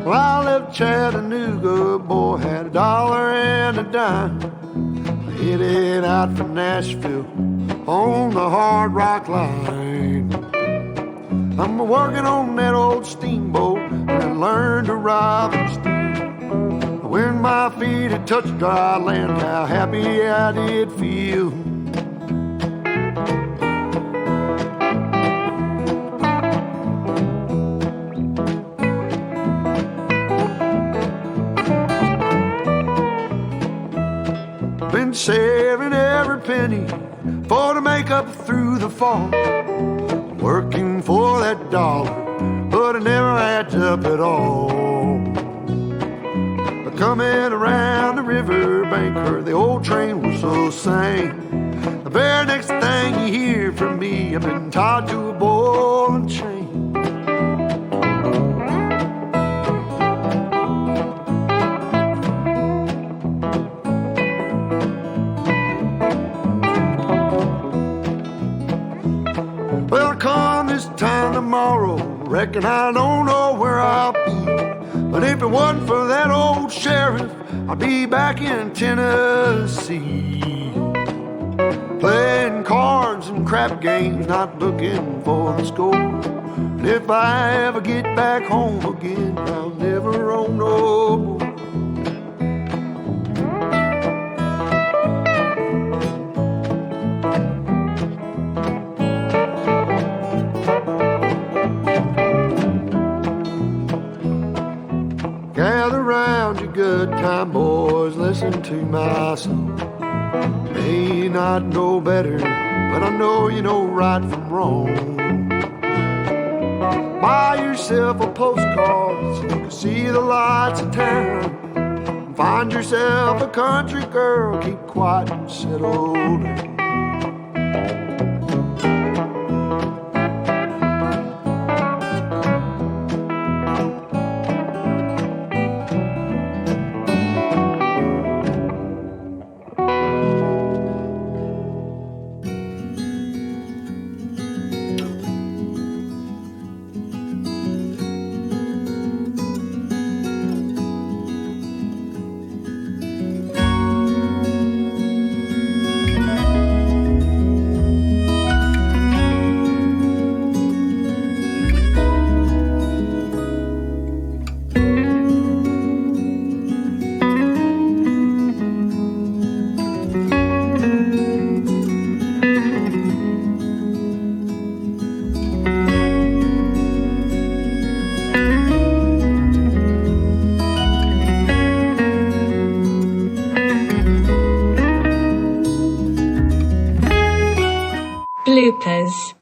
Well, I left Chattanooga, boy, had $1 and a dime. I headed out for Nashville on the Hard Rock Line. I'm working on that old steamboat and I learned to ride and steam. When my feet had touched dry land, how happy I did feel. Been saving every penny for to make up through the fall. Working for that dollar, but it never adds up at all. But coming around the riverbank, heard the old train whistle sing. The very next thing you hear from me, I've been tied to a ball and chain. Well, come this time tomorrow, reckon I don't know where I'll be. But if it wasn't for that old sheriff, I'd be back in Tennessee. Playing cards and crap games, not looking for the score. And if I ever get back home again, I'll never roam no more. Gather round, you good time boys, listen to my song. May not know better, but I know you know right from wrong. Buy yourself a postcard so you can see the lights of town. Find yourself a country girl, keep quiet and settle down. Bloopers.